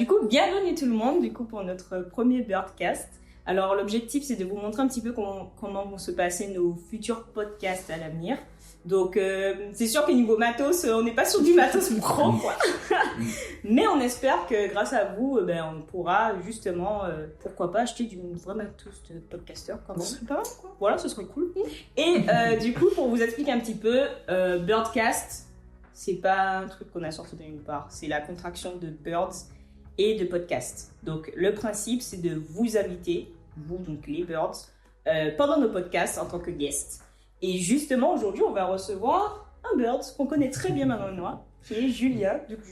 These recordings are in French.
Du coup, bienvenue tout le monde pour notre premier Birdcast. Alors l'objectif c'est de vous montrer un petit peu comment vont se passer nos futurs podcasts à l'avenir. Donc c'est sûr que niveau matos, on n'est pas sur du matos pro quoi. Mais on espère que grâce à vous, on pourra justement, pourquoi pas, acheter du vrai matos de podcasteur quand même. C'est pas mal quoi. Voilà, ce serait cool. Et du coup, pour vous expliquer un petit peu, Birdcast, c'est pas un truc qu'on a sorti de nulle part. C'est la contraction de Birds et de podcast. Donc le principe c'est de vous inviter, vous donc les Birds, pendant nos podcasts en tant que guest. Et justement aujourd'hui on va recevoir un Bird qu'on connaît très bien Manon et moi, qui est Julien. Du coup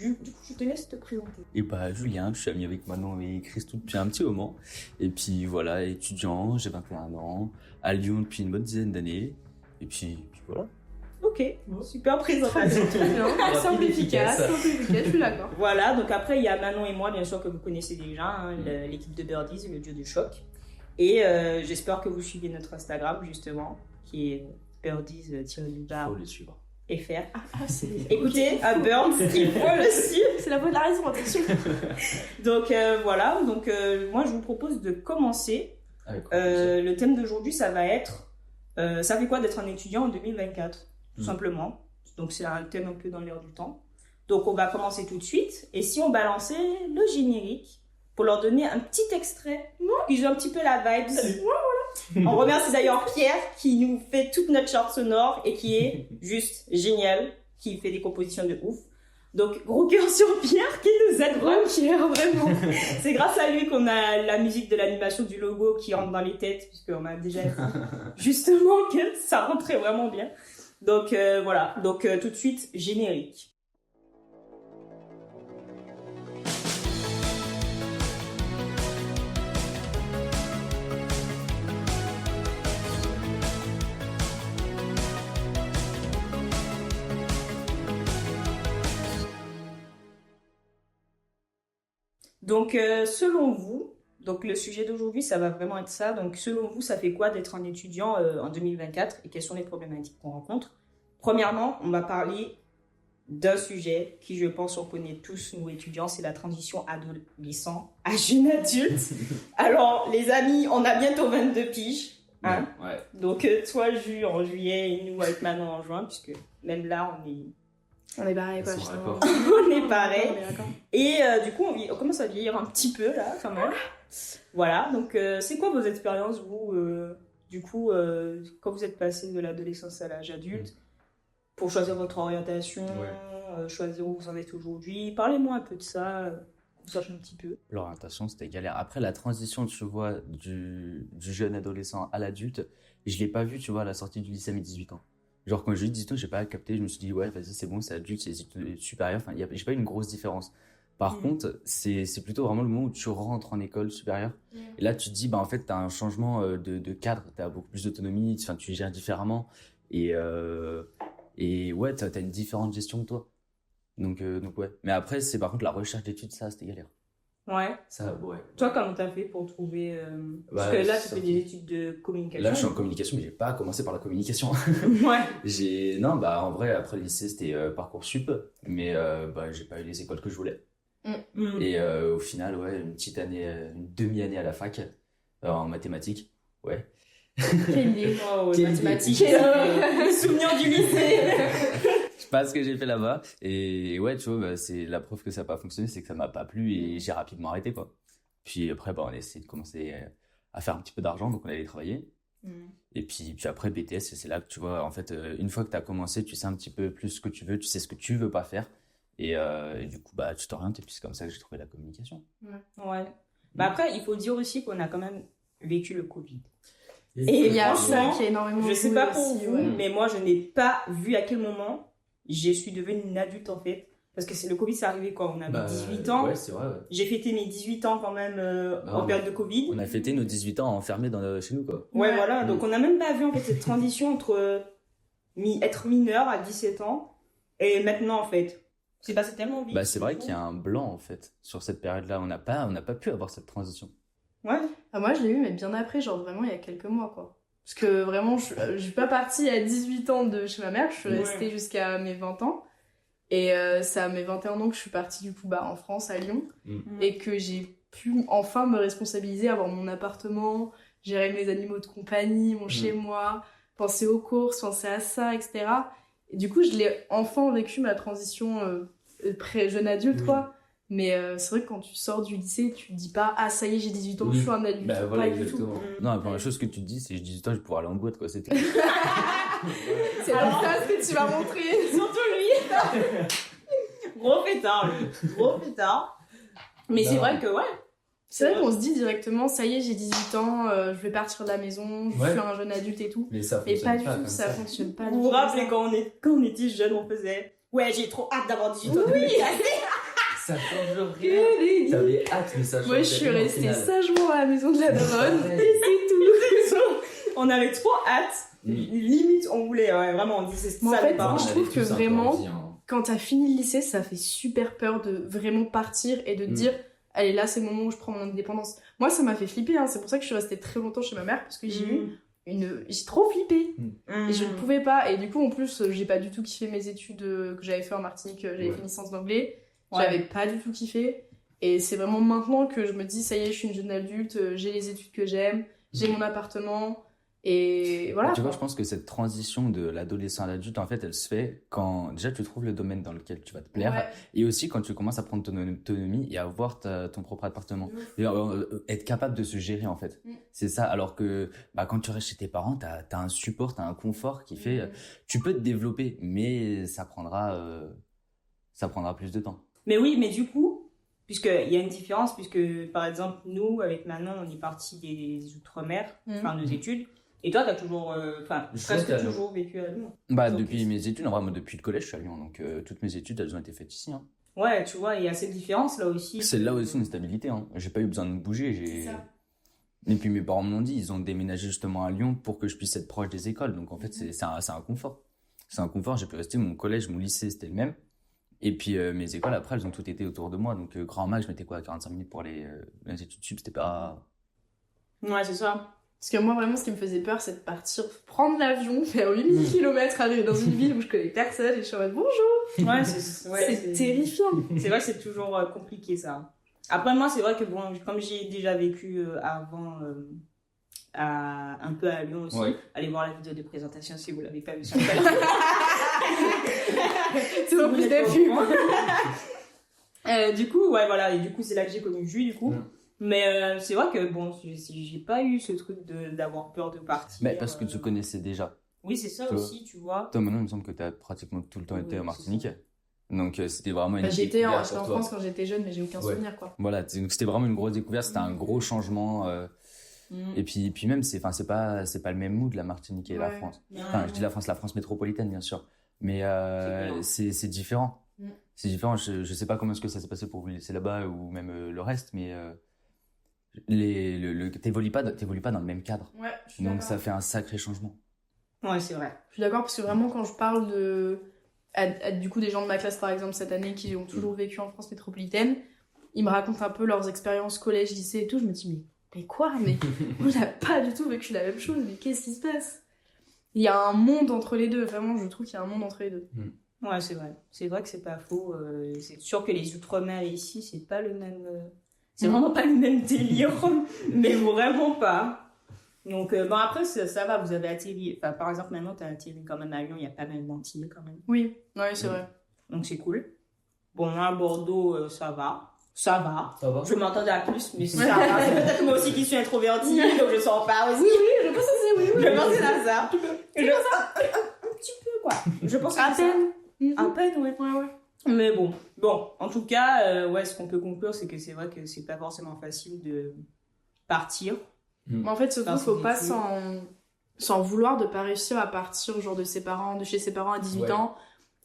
je te laisse te présenter. Et Julien, je suis ami avec Manon et Christou depuis un petit moment. Et puis voilà, étudiant, j'ai 21 ans, à Lyon depuis une bonne dizaine d'années. Et puis voilà. Ok, super présentation. Très bien. Simple, efficace, je suis d'accord. Voilà, donc après il y a Manon et moi bien sûr que vous connaissez déjà, l'équipe de Birdies, le duo de choc. Et j'espère que vous suivez notre Instagram justement, qui est birdies-fr. Faut le suivre. Écoutez, à Birds, il faut le suivre. C'est la bonne raison, attention. Donc voilà, moi je vous propose de commencer. Le thème d'aujourd'hui ça va être ça fait quoi d'être un étudiant en 2024 tout simplement. Donc c'est un thème un peu dans l'air du temps. Donc on va commencer tout de suite. Et si on balançait le générique pour leur donner un petit extrait qui joue un petit peu la vibe. On remercie d'ailleurs Pierre qui nous fait toute notre charte sonore et qui est juste génial, qui fait des compositions de ouf. Donc gros cœur sur Pierre qui nous aide vraiment. Pierre, vraiment. C'est grâce à lui qu'on a la musique de l'animation du logo qui rentre dans les têtes, puisqu'on m'a déjà dit justement que ça rentrait vraiment bien. Donc voilà, tout de suite, générique. Donc selon vous, donc le sujet d'aujourd'hui ça va vraiment être ça, donc selon vous ça fait quoi d'être un étudiant en 2024 et quelles sont les problématiques qu'on rencontre? Premièrement, on va parler d'un sujet qui je pense on connaît tous nous étudiants, c'est la transition adolescent à jeune adulte. Alors les amis, on a bientôt 22 piges, hein? Ouais. Donc toi Ju en juillet et nous avec Manon en juin, puisque même là On est pareil quoi. on est pareil. On est d'accord. Et du coup, on commence à vieillir un petit peu là, quand même. Voilà, donc c'est quoi vos expériences, vous, du coup, quand vous êtes passé de l'adolescence à l'âge adulte, pour choisir votre orientation, choisir où vous en êtes aujourd'hui? Parlez-moi un peu de ça, qu'on sache un petit peu. L'orientation, c'était galère. Après, la transition, tu vois, du jeune adolescent à l'adulte, je l'ai pas vu, tu vois, à la sortie du lycée à mes 18 ans. Genre, quand j'ai eu 18 ans, j'ai pas capté, je me suis dit, ouais, vas-y, c'est bon, c'est adulte, c'est supérieur. Enfin, j'ai pas eu une grosse différence. Par contre, c'est plutôt vraiment le moment où tu rentres en école supérieure. Et là, tu te dis, en fait, t'as un changement de cadre, t'as beaucoup plus d'autonomie, enfin, tu gères différemment. Et ouais, t'as une différente gestion de toi. Donc ouais. Mais après, c'est par contre la recherche d'études, ça, c'était galère. Ouais. Ça, ouais. Toi, comment t'as fait pour trouver... parce que là, tu fais des études de communication. Là, je suis en communication, mais j'ai pas commencé par la communication. Ouais. Non, en vrai, après le lycée, c'était Parcoursup, mais j'ai pas eu les écoles que je voulais. Et au final, ouais, une demi-année à la fac, en mathématiques, ouais. Quelle idée. Oh, Quelle mathématiques. idée. Les souvenirs du lycée. Je sais pas ce que j'ai fait là-bas. Et ouais, tu vois, c'est la preuve que ça n'a pas fonctionné, c'est que ça m'a pas plu et j'ai rapidement arrêté, quoi. Puis après, on a essayé de commencer à faire un petit peu d'argent, donc on allait travailler. Et puis après, BTS, c'est là que tu vois, en fait, une fois que tu as commencé, tu sais un petit peu plus ce que tu veux, tu sais ce que tu veux pas faire. Et du coup, tu t'orientes, et puis c'est comme ça que j'ai trouvé la communication. Ouais. Après, il faut dire aussi qu'on a quand même vécu le Covid. Et il y a ça qui est énormément. Je sais pas pour vous, mais moi, je n'ai pas vu à quel moment je suis devenue une adulte, en fait. Parce que le Covid, c'est arrivé quand on avait 18 ans. Ouais, c'est vrai. Ouais. J'ai fêté mes 18 ans quand même en période de Covid. On a fêté nos 18 ans enfermés chez nous, quoi. Ouais, voilà. Donc, on n'a même pas vu, en fait, cette transition entre être mineur à 17 ans et maintenant, en fait. C'est passé tellement vite. C'est vrai qu'il y a un blanc, en fait, sur cette période-là. On n'a pas pu avoir cette transition. Ouais. Moi, je l'ai eu, mais bien après, genre vraiment il y a quelques mois, quoi. Parce que vraiment, je suis pas partie à 18 ans de chez ma mère, je suis restée jusqu'à mes 20 ans. Et ça mes 21 ans que je suis partie du coup en France, à Lyon, et que j'ai pu enfin me responsabiliser, avoir mon appartement, gérer mes animaux de compagnie, mon chez-moi, penser aux courses, penser à ça, etc. Et du coup, je l'ai enfin vécu, ma transition jeune adulte, quoi. Mais c'est vrai que quand tu sors du lycée, tu te dis pas « Ah, ça y est, j'ai 18 ans, je suis un adulte. Bah, voilà, pas exactement. du tout. Non, la première chose que tu te dis, c'est « J'ai 18 ans, je vais pouvoir aller en boîte, quoi. » C'était... C'est la phrase que tu vas montrer. Surtout lui. Gros pétard, lui. Gros pétard. Mais c'est vrai que, ouais. C'est vrai qu'on se dit directement, ça y est, j'ai 18 ans, je vais partir de la maison, je suis un jeune adulte et tout. Mais ça mais fonctionne pas du tout, ça fonctionne pas du tout. Vous vous rappelez quand on était jeunes, on faisait « Ouais, j'ai trop hâte d'avoir 18 ans. » Oui. Ça change rien. T'avais hâte, mais ça change rien. Moi, je suis restée sagement à la maison de la daronne. Et c'est tout. On avait trop hâte. Limite, on voulait, vraiment, on disait ça. En fait, je trouve que vraiment, quand t'as fini le lycée, ça fait super peur de vraiment partir et de te dire, allez, là, c'est le moment où je prends mon indépendance. Moi, ça m'a fait flipper, hein. C'est pour ça que je suis restée très longtemps chez ma mère, parce que j'ai trop flippé. Et je ne pouvais pas. Et du coup, en plus, j'ai pas du tout kiffé mes études que j'avais fait en Martinique. J'avais fait une licence d'anglais. J'avais pas du tout kiffé. Et c'est vraiment maintenant que je me dis, ça y est, je suis une jeune adulte, j'ai les études que j'aime, j'ai mon appartement. Et voilà. Tu vois, je pense que cette transition de l'adolescent à l'adulte, en fait, elle se fait quand déjà tu trouves le domaine dans lequel tu vas te plaire, et aussi quand tu commences à prendre ton autonomie et à avoir ton propre appartement. Et être capable de se gérer, en fait. C'est ça. Alors que quand tu restes chez tes parents, t'as un support, t'as un confort qui fait... tu peux te développer, mais ça prendra plus de temps. Mais oui, mais du coup, puisqu'il y a une différence, puisque par exemple, nous, avec Manon, on est partis des Outre-mer, enfin nos études. Et toi, t'as toujours, presque toujours vécu à Lyon. Depuis mes études, en vrai, moi, depuis le collège, je suis à Lyon. Donc, toutes mes études, elles ont été faites ici. Hein. Ouais, tu vois, il y a cette différence là aussi. C'est là aussi une stabilité. Hein. J'ai pas eu besoin de bouger. C'est ça. Et puis, mes parents me l'ont dit, ils ont déménagé justement à Lyon pour que je puisse être proche des écoles. Donc, en fait, c'est un confort. C'est un confort. J'ai pu rester. Mon collège, mon lycée, c'était le même. Et puis, mes écoles, après, elles ont toutes été autour de moi. Donc, grand max, je mettais quoi, 45 minutes pour les études sup. C'était pas... Ouais, c'est ça. Parce que moi, vraiment, ce qui me faisait peur, c'est de partir, prendre l'avion, faire 8000 km, arriver dans une ville où je connais personne et je suis en mode bonjour. Ouais, c'est terrifiant. C'est vrai que c'est toujours compliqué, ça. Après, moi, c'est vrai que, bon, comme j'ai déjà vécu avant, un peu à Lyon aussi, allez voir la vidéo de présentation si vous l'avez pas vue sur le canal. C'est bon, plus d'affu. Du coup, ouais, voilà. Et du coup, c'est là que j'ai connu Jules, du coup. Mais c'est vrai que bon, j'ai pas eu ce truc d'avoir peur de partir. Mais parce que tu connaissais déjà. Oui, c'est ça aussi, tu vois. Toi, maintenant, il me semble que tu as pratiquement tout le temps été en Martinique. Donc, c'était vraiment une j'étais en France quand j'étais jeune, mais j'ai aucun souvenir, quoi. Voilà, donc c'était vraiment une grosse découverte, c'était un gros changement. Et puis même, c'est pas le même mood, la Martinique et la France. Enfin, je dis la France métropolitaine, bien sûr. Mais c'est différent. C'est différent. Je sais pas comment est-ce que ça s'est passé pour vous laisser là-bas ou même le reste, mais... t'évolues pas dans le même cadre. Ouais, donc ça fait un sacré changement. Ouais, c'est vrai. Je suis d'accord parce que vraiment quand je parle du coup des gens de ma classe par exemple cette année qui ont toujours vécu en France métropolitaine, ils me racontent un peu leurs expériences collège, lycée et tout, je me dis mais quoi, mais on n'a pas du tout vécu la même chose, mais qu'est-ce qui se passe? Il y a un monde entre les deux, vraiment je trouve qu'il y a un monde entre les deux. Ouais, c'est vrai que c'est pas faux, c'est sûr que les Outre-mer ici c'est pas le même... C'est vraiment pas le même délire, mais vraiment pas. Donc, après, ça va, vous avez atterri. Enfin, par exemple, maintenant, t'as atterri quand même à Lyon, il y a pas mal d'Antillais quand même. Oui, c'est vrai. Donc, c'est cool. Bon, moi, à Bordeaux, ça va. Ça va. Je m'attendais à plus, mais ça va. C'est peut-être moi aussi qui suis introvertie, donc je sens pas aussi. Oui, je pense que c'est Je pensais à ça. Un petit peu, quoi. Je pense à peine. À peine, ouais. Mais bon, en tout cas, ce qu'on peut conclure, c'est que c'est vrai que c'est pas forcément facile de partir. Mais en fait, surtout, faut pas s'en vouloir de pas réussir à partir genre de chez ses parents à 18 ans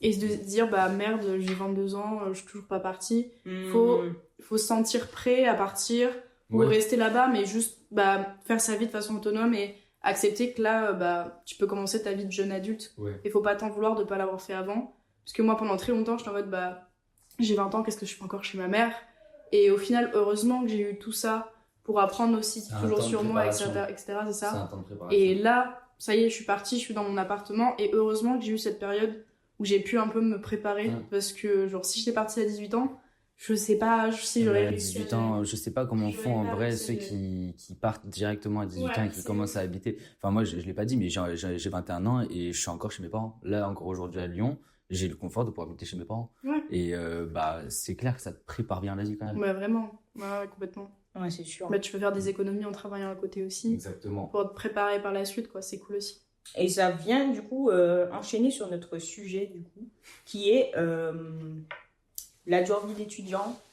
et de se dire merde, j'ai 22 ans, je suis toujours pas partie. Faut se sentir prêt à partir ou rester là-bas, mais juste faire sa vie de façon autonome et accepter que là, tu peux commencer ta vie de jeune adulte. Et faut pas t'en vouloir de pas l'avoir fait avant. Parce que moi, pendant très longtemps, j'étais en mode, j'ai 20 ans, qu'est-ce que je fais encore chez ma mère? Et au final, heureusement que j'ai eu tout ça pour apprendre aussi toujours sur moi, etc. C'est ça. C'est un temps de préparation. Et là, ça y est, je suis partie, je suis dans mon appartement. Et heureusement que j'ai eu cette période où j'ai pu un peu me préparer. Parce que, genre, si j'étais partie à 18 ans, je sais pas si j'aurais réussi. 18 ans, je sais pas comment font en vrai ceux qui partent directement à 18 ans et qui commencent à habiter. Enfin, moi, je l'ai pas dit, mais j'ai 21 ans et je suis encore chez mes parents. Là, encore aujourd'hui à Lyon, j'ai le confort de pouvoir habiter chez mes parents. Ouais. Et c'est clair que ça te prépare bien la vie quand même. Ouais, vraiment. Ouais, complètement. Ouais, c'est sûr. Tu peux faire des économies en travaillant à côté aussi. Exactement. Pour te préparer par la suite, quoi. C'est cool aussi. Et ça vient, du coup, enchaîner sur notre sujet, du coup, qui est la dure vie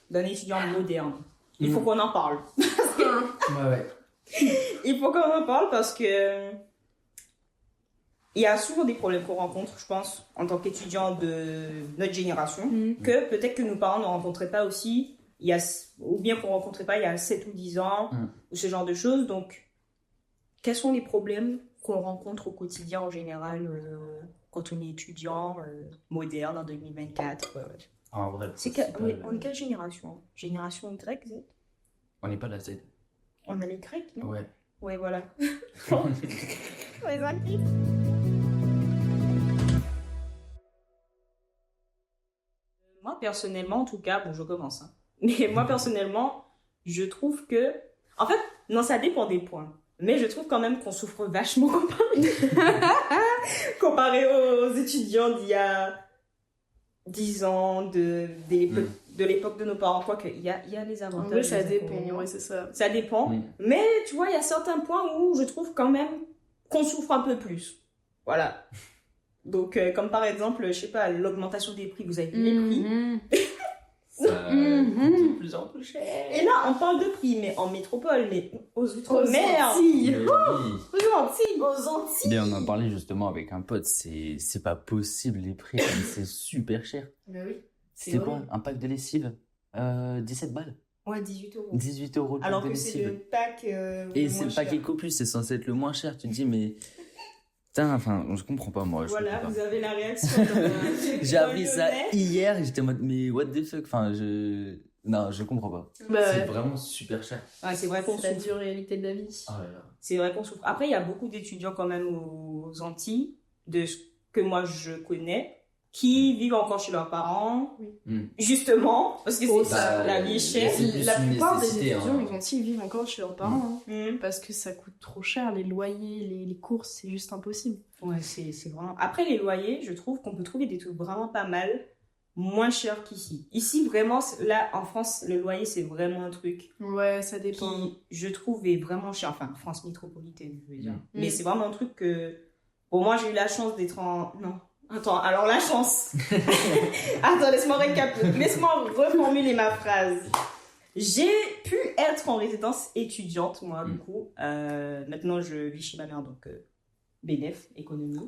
d'un étudiant moderne. Il faut qu'on en parle. Ouais. Il faut qu'on en parle parce que il y a souvent des problèmes qu'on rencontre, je pense, en tant qu'étudiant de notre génération, que peut-être que nos parents ne rencontraient pas aussi, ou bien qu'on ne rencontrait pas il y a 7 ou 10 ans, ou ce genre de choses. Donc, quels sont les problèmes qu'on rencontre au quotidien en général quand on est étudiant moderne en 2024 En vrai, on est quelle génération? Génération Y, Z? On n'est pas la Z. On a les Grecs, non? Ouais. Ouais, voilà. Moi, personnellement, en tout cas, bon, je commence. Mais moi, personnellement, je trouve que... En fait, non, ça dépend des points. Mais je trouve quand même qu'on souffre vachement comparé aux étudiants d'il y a 10 ans, de l'époque de nos parents. Quoique, il y a les avantages. Oui, ça dépend, ouais, c'est ça. Ça dépend. Mais, tu vois, il y a certains points où je trouve quand même qu'on souffre un peu plus. Voilà. Donc, comme par exemple, je sais pas, l'augmentation des prix. Vous avez vu les prix? Ça coûte de plus en plus cher. Et là, on parle de prix, mais en métropole, mais aux Outre-mer. Aux Antilles. Mais on en parlait justement avec un pote, c'est pas possible les prix, c'est super cher. Mais oui. C'était quoi? Un pack de lessive 17 balles. Ouais, 18 euros. 18 euros le alors pack de que lessive. c'est le pack et c'est le pack EcoPlus, c'est censé être le moins cher. Tu te dis, mais. Putain, enfin, je comprends pas, moi. Voilà, vous avez la réaction. J'ai appris ça hier et j'étais en mode, mais what the fuck? Enfin, non, je comprends pas. C'est vraiment super cher. Ouais, c'est vrai qu'on C'est la souffre. dure réalité de la vie. Oh là là. C'est vrai qu'on souffre. Après, il y a beaucoup d'étudiants quand même aux Antilles, de ce que moi je connais, qui vivent encore chez leurs parents, justement, parce que c'est la vie est chère. La plupart des étudiants aux Antilles vivent encore chez leurs parents, parce que ça coûte trop cher, les loyers, les courses, c'est juste impossible. Ouais, c'est vraiment... Après, les loyers, je trouve qu'on peut trouver des trucs vraiment pas mal, moins chers qu'ici. Ici, vraiment, là, en France, le loyer, c'est vraiment un truc... Ouais, ça dépend. Qui, je trouve, est vraiment cher. Enfin, France métropolitaine, je veux dire. Mais c'est vraiment un truc que... Bon, moi, j'ai eu la chance d'être en... Non. Attends, alors la chance. Attends, laisse-moi reformuler ma phrase. J'ai pu être en résidence étudiante, moi, du coup. Maintenant, je vis chez ma mère, donc bénéf, économie.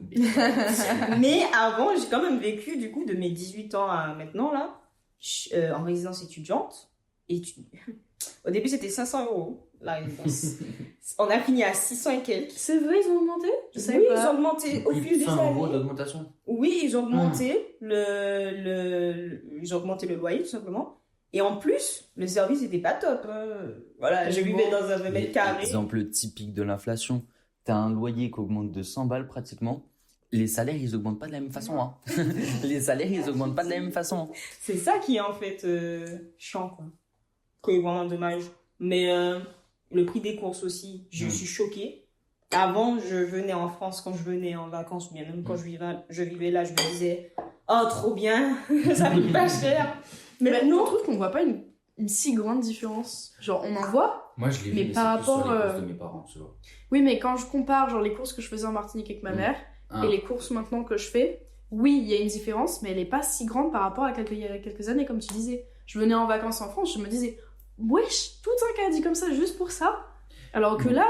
Mais avant, j'ai quand même vécu, du coup, de mes 18 ans à maintenant, là, en résidence étudiante. Au début, c'était 500 €, la résidence. On a fini à 600 et quelques. C'est vrai, ils ont augmenté? Ils ont augmenté au fil des années. 100 € d'augmentation? Oui, ils ont augmenté ils ont augmenté le loyer, tout simplement. Et en plus, le service n'était pas top. Voilà, je vivais dans un mètre carré. Exemple typique de l'inflation. T'as un loyer qui augmente de 100 balles pratiquement. Les salaires, ils augmentent pas de la même façon. Hein. Les salaires, ils augmentent pas de la même façon. C'est ça qui est en fait chiant, quoi. C'est vraiment dommage. Mais le prix des courses aussi, je suis choquée. Avant, je venais en France quand je venais en vacances, ou bien même quand je vivais là, je me disais « Oh, trop bien, ça coûte pas cher !» Mais maintenant, on trouve qu'on voit pas une si grande différence. Genre, on en voit. Moi, je l'ai vu, mais par c'est plus rapport sur les courses de mes parents, tu vois. Oui, mais quand je compare genre les courses que je faisais en Martinique avec ma mère et les courses maintenant que je fais, oui, il y a une différence, mais elle est pas si grande par rapport à il y a quelques années, comme tu disais. Je venais en vacances en France, je me disais « Wesh, tout un caddie comme ça, juste pour ça !» Alors que là,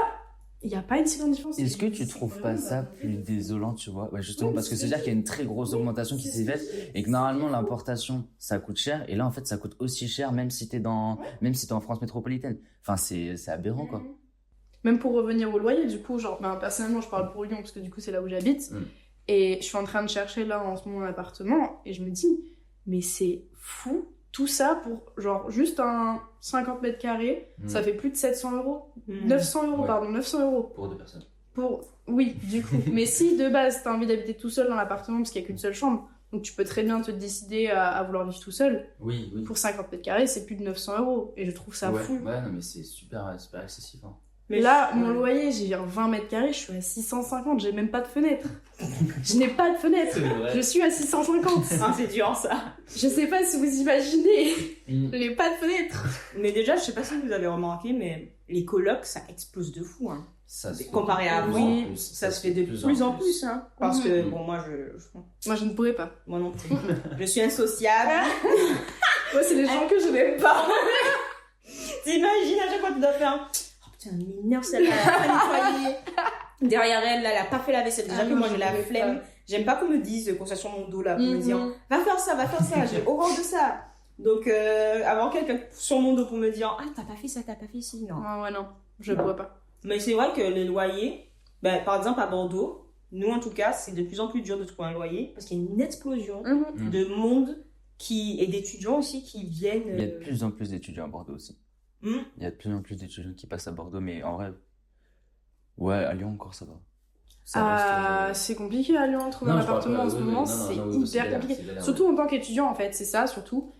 il n'y a pas une si grande différence. Est-ce que tu trouves pas ça plus désolant, tu vois? Ouais, justement, parce que c'est-à-dire qu'il y a une très grosse augmentation qui s'est faite et que normalement l'importation ça coûte cher et là en fait ça coûte aussi cher même si t'es en France métropolitaine. Enfin, c'est aberrant, quoi. Même pour revenir au loyer, du coup, genre, personnellement, je parle pour Lyon parce que du coup, c'est là où j'habite. Et je suis en train de chercher là en ce moment un appartement et je me dis, mais c'est fou, tout ça pour genre juste un 50 mètres carrés, ça fait plus de 700 €. 900 €, pardon, 900 €. Pour 2 personnes. Oui, du coup. Mais si de base, t'as envie d'habiter tout seul dans l'appartement parce qu'il n'y a qu'une seule chambre, Donc tu peux très bien te décider à vouloir vivre tout seul. Oui. Pour 50 mètres carrés, c'est plus de 900 €. Et je trouve ça fou. Ouais, non, mais c'est super excessif. Hein. Mais là, mon loyer, j'ai 20 mètres carrés, je suis à 650, j'ai même pas de fenêtre. Je n'ai pas de fenêtre. Je suis à 650. Ah, c'est dur ça. Je sais pas si vous imaginez. Je n'ai pas de fenêtre. Mais déjà, je sais pas si vous avez remarqué, mais les colocs, ça explose de fou. Hein. Comparé à avant, ça se fait de plus en plus. Hein. Parce que, bon, moi, je ne pourrais pas. Moi non plus. Je suis insociable. Moi, c'est les gens que je n'aime pas. T'imagines à chaque fois que tu dois faire putain, m'énerve celle-là, elle a pas nettoyé. Derrière elle, là, elle a pas fait la vaisselle. Déjà que moi, j'ai la flemme. J'aime pas qu'on me dise qu'on soit sur mon dos, là, pour me dire, va faire ça. J'ai horreur de ça. Donc, avoir quelqu'un sur mon dos pour me dire, ah, t'as pas fait ça, t'as pas fait ci, non. Ah ouais, non. Je ne pourrais pas. Mais c'est vrai que les loyers, par exemple, à Bordeaux, nous, en tout cas, c'est de plus en plus dur de trouver un loyer parce qu'il y a une explosion de monde et d'étudiants aussi qui viennent. Il y a de plus en plus d'étudiants à Bordeaux aussi. Il y a de plus en plus d'étudiants qui passent à Bordeaux, mais en vrai, ouais, à Lyon encore ça va. C'est compliqué à Lyon, trouver un appartement en ce moment, c'est hyper compliqué. Surtout en tant qu'étudiant, en fait, c'est ça, surtout.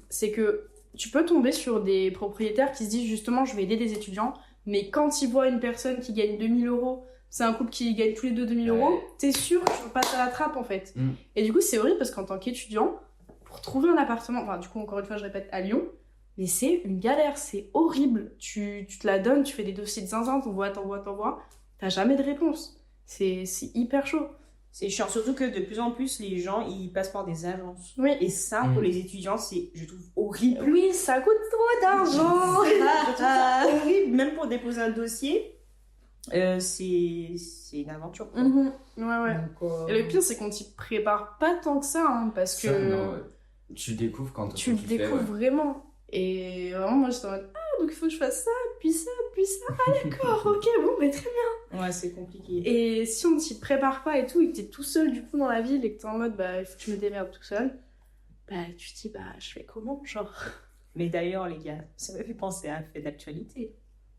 C'est que tu peux tomber sur des propriétaires qui se disent justement, je vais aider des étudiants, mais quand ils voient une personne qui gagne 2000 €, c'est un couple qui gagne tous les deux 2000 €, t'es sûr que tu vas passer à la trappe, en fait. Et du coup, c'est horrible parce qu'en tant qu'étudiant, pour trouver un appartement, enfin, du coup, encore une fois, je répète, à Lyon, mais c'est une galère, c'est horrible. Tu te la donnes, tu fais des dossiers de zinzin, t'envoies, t'as jamais de réponse. C'est hyper chaud. C'est chiant, surtout que de plus en plus, les gens, ils passent par des agences. Oui. Et ça, pour les étudiants, c'est, je trouve, horrible. Oui, ça coûte trop d'argent. C'est horrible, même pour déposer un dossier, c'est une aventure. Quoi. Ouais. Donc, et le pire, c'est qu'on t'y prépare pas tant que ça, hein, parce que... Non, tu découvres quand tu le découvres vraiment. Et vraiment, moi, j'étais en mode, donc il faut que je fasse ça, puis ça. Ah, d'accord, ok, bon, mais très bien. Ouais, c'est compliqué. Et si on ne t'y prépare pas et tout, et que t'es tout seul, du coup, dans la ville, et que t'es en mode, il faut que je me démerde tout seul, tu te dis, je fais comment, genre. Mais d'ailleurs, les gars, ça m'a fait penser à un fait d'actualité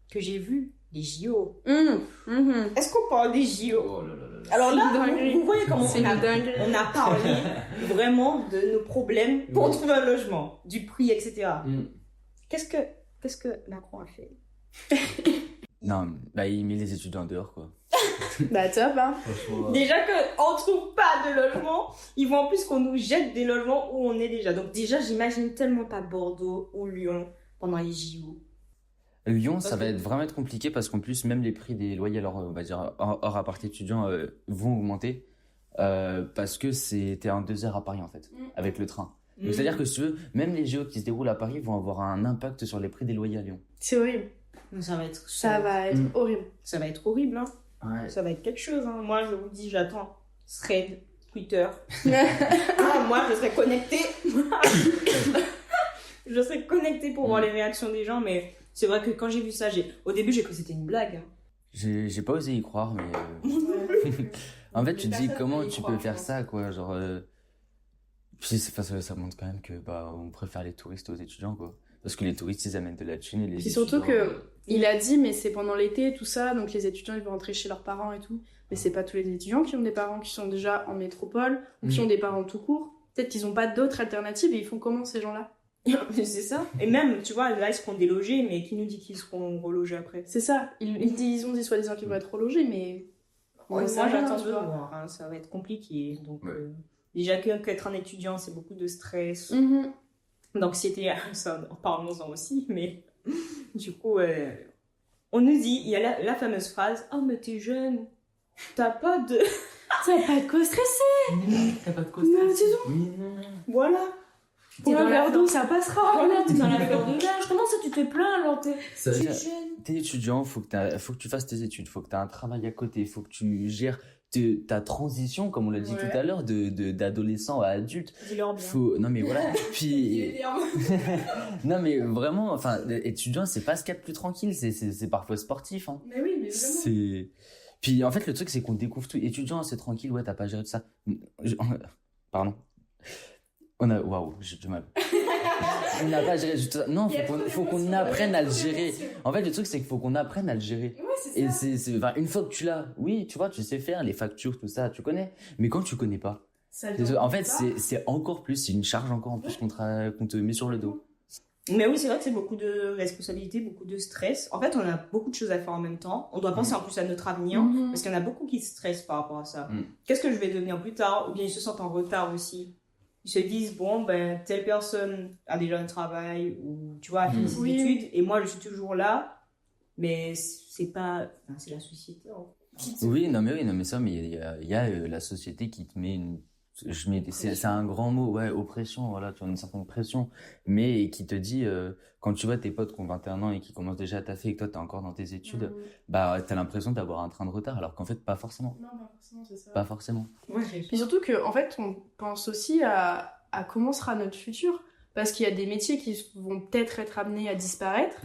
que j'ai vu, les JO. Est-ce qu'on parle des JO? Oh là là là. Alors là, vous voyez comment on a parlé vraiment de nos problèmes pour trouver un logement, du prix, etc. Qu'est-ce que Macron a fait? Non, il met les étudiants dehors, quoi. Top, hein. Déjà qu'on trouve pas de logement, ils vont en plus qu'on nous jette des logements où on est déjà. Donc déjà, j'imagine tellement pas Bordeaux ou Lyon pendant les JO. Lyon, ça va vraiment être compliqué parce qu'en plus, même les prix des loyers, alors on va dire hors appart étudiant, vont augmenter parce que c'était en 2 heures à Paris en fait, avec le train. Donc c'est-à-dire que si tu veux, même les JO qui se déroulent à Paris vont avoir un impact sur les prix des loyers à Lyon. C'est horrible. Ça va être horrible. Ça va être horrible, hein. Ouais. Ça va être quelque chose, hein. Moi, je vous dis, j'attends. Thread, Twitter. Moi, je serai connectée. Je serai connectée pour voir les réactions des gens, mais c'est vrai que quand j'ai vu ça, au début, j'ai cru que c'était une blague. Hein. J'ai pas osé y croire, mais... en fait, tu te dis comment tu peux faire ça, quoi, genre... Puis ça montre quand même que on préfère les touristes aux étudiants, quoi. Parce que les touristes, ils amènent de la thune et les étudiants... surtout que, il a dit, mais c'est pendant l'été, tout ça, donc les étudiants, ils vont rentrer chez leurs parents et tout. Mais c'est pas tous les étudiants qui ont des parents qui sont déjà en métropole, ou qui ont des parents tout court. Peut-être qu'ils ont pas d'autres alternatives et ils font comment, ces gens-là? C'est ça. Et même, tu vois, là, ils seront délogés, mais qui nous dit qu'ils seront relogés après? C'est ça. Ils ont dit soi-disant qu'ils vont être relogés, mais... moi, j'attends de voir. Hein. Ça va être compliqué. Donc, déjà qu'être un étudiant, c'est beaucoup de stress. D'anxiété, ça, parlons-en aussi, mais du coup, on nous dit, il y a la fameuse phrase, « Oh, mais t'es jeune, t'as pas de quoi stresser. T'as pas de quoi stresser. Voilà. Pour un verre d'eau, ça passera. Voilà, t'es dans la fleur de l'âge. Comment ça, tu te plains alors t'es jeune? T'es étudiant, faut que tu fasses tes études, faut que t'aies un travail à côté, faut que tu gères ta transition, comme on l'a dit tout à l'heure, d'adolescent à adulte. Dis-leur bien. Non mais voilà. Puis non mais vraiment, enfin, étudiant, c'est pas ce qu'il y a de plus tranquille, c'est parfois sportif. Hein. Mais oui, mais vraiment. Puis en fait, le truc, c'est qu'on découvre tout. Étudiant, c'est tranquille, ouais, t'as pas géré tout ça. Pardon. Waouh, j'ai du mal. On n'a pas géré tout ça. Non, faut qu'on apprenne à le gérer. En fait, le truc, c'est qu'il faut qu'on apprenne à le gérer. Ouais, c'est ça. Et une fois que tu l'as, oui, tu vois, tu sais faire les factures, tout ça, tu connais. Mais quand tu connais pas, En fait, c'est encore plus, c'est une charge encore en plus qu'on te met sur le dos. Mais oui, c'est vrai que c'est beaucoup de responsabilités, beaucoup de stress. En fait, on a beaucoup de choses à faire en même temps. On doit penser en plus à notre avenir, parce qu'il y en a beaucoup qui stressent par rapport à ça. Qu'est-ce que je vais devenir plus tard? Ou bien ils se sentent en retard aussi. Ils se disent, bon, telle personne a déjà un travail, ou tu vois, a fini ses études, et moi, je suis toujours là. Mais c'est pas... Enfin, c'est la société. Oui, mais il y a la société qui te met c'est un grand mot, ouais, oppression, voilà, tu as une certaine pression, mais qui te dit, quand tu vois tes potes qui ont 21 ans et qui commencent déjà à taffer et que toi t'es encore dans tes études, t'as l'impression d'avoir un train de retard, alors qu'en fait, pas forcément. Non, pas forcément, c'est ça. Pas forcément. Ouais, puis surtout qu'en fait, on pense aussi à comment sera notre futur, parce qu'il y a des métiers qui vont peut-être être amenés à disparaître.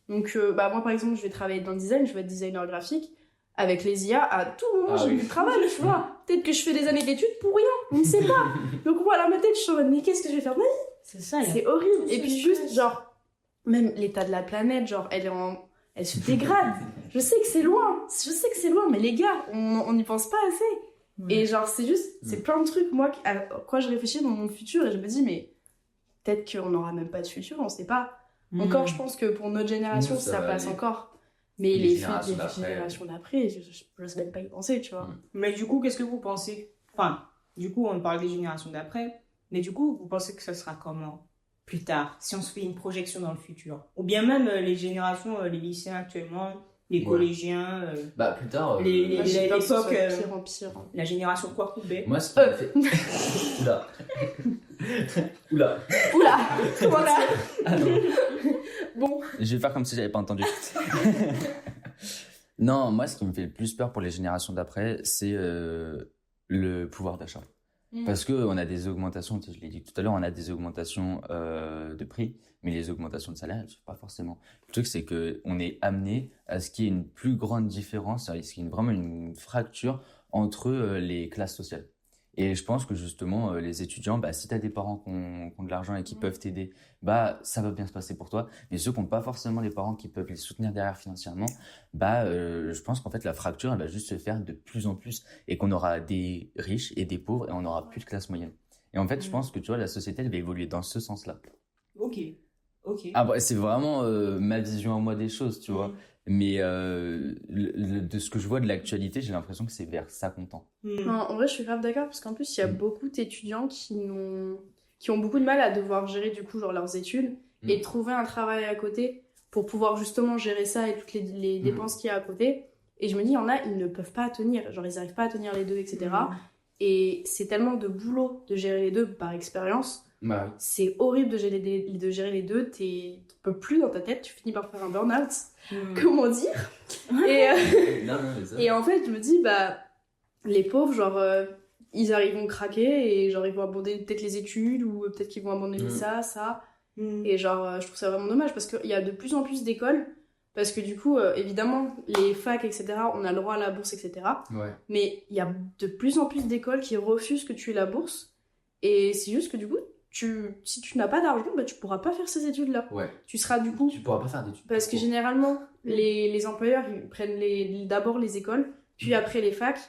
Donc, moi, par exemple, je vais travailler dans le design, je vais être designer graphique. Avec les IA, à tout moment, j'ai eu du travail, tu vois. Peut-être que je fais des années d'études pour rien, on ne sait pas. Donc voilà, ma tête, je suis en mode, mais qu'est-ce que je vais faire de ma vie? C'est ça. C'est horrible. Et puis juste, genre, même l'état de la planète, genre, elle se dégrade. Je sais que c'est loin, mais les gars, on n'y pense pas assez. Et genre, c'est plein de trucs, moi, à quoi je réfléchis dans mon futur, et je me dis, mais peut-être qu'on n'aura même pas de futur, on sait pas. Encore, je pense que pour notre génération, ça passe encore. Mais les générations d'après, je n'ose même pas y penser, tu vois. Mais du coup, qu'est-ce que vous pensez? Enfin, du coup, on parle des générations d'après, mais du coup, vous pensez que ça sera comment plus tard, si on se fait une projection dans le futur? Ou bien même les générations, les lycéens actuellement, les collégiens... plus tard... l'époque... pire en pire. La génération quoi coupée. Moi, ce qui m'a fait... Oula. Comment là? Ah non. Bon. Je vais faire comme si j'avais pas entendu. Non, moi, ce qui me fait le plus peur pour les générations d'après, c'est le pouvoir d'achat. Parce qu'on a des augmentations, je l'ai dit tout à l'heure, on a des augmentations de prix, mais les augmentations de salaire, elles ne sont pas forcément. Le truc, c'est qu'on est amené à ce qu'il y ait une plus grande différence, à ce qu'il y ait vraiment une fracture entre les classes sociales. Et je pense que justement, les étudiants, si tu as des parents qui ont de l'argent et qui peuvent t'aider, ça va bien se passer pour toi. Mais ceux qui n'ont pas forcément les parents qui peuvent les soutenir derrière financièrement, je pense qu'en fait, la fracture, elle va juste se faire de plus en plus et qu'on aura des riches et des pauvres et on n'aura plus de classe moyenne. Et en fait, je pense que tu vois, la société, elle va évoluer dans ce sens-là. Ok. C'est vraiment ma vision à moi des choses, tu vois. Mais de ce que je vois de l'actualité, j'ai l'impression que c'est vers ça qu'on tend. Non, en vrai, je suis grave d'accord, parce qu'en plus, il y a beaucoup d'étudiants qui ont beaucoup de mal à devoir gérer du coup genre leurs études et trouver un travail à côté pour pouvoir justement gérer ça et toutes les dépenses qu'il y a à côté. Et je me dis, il y en a, ils ne peuvent pas tenir, genre ils n'arrivent pas à tenir les deux, etc. Et c'est tellement de boulot de gérer les deux par expérience. C'est horrible de gérer les deux, tu peux plus dans ta tête, tu finis par faire un burn-out. Comment dire? Et en fait, je me dis, les pauvres, genre, ils vont craquer et genre, ils vont abandonner peut-être les études ou peut-être qu'ils vont abandonner ça. Et genre, je trouve ça vraiment dommage parce qu'il y a de plus en plus d'écoles. Parce que du coup, évidemment, les facs, etc., on a le droit à la bourse, etc. Mais il y a de plus en plus d'écoles qui refusent que tu aies la bourse. Et c'est juste que du coup, si tu n'as pas d'argent, tu pourras pas faire ces études-là. Tu seras du coup... Tu pourras pas faire d'études. Parce que généralement, les employeurs, ils prennent d'abord les écoles, puis après les facs.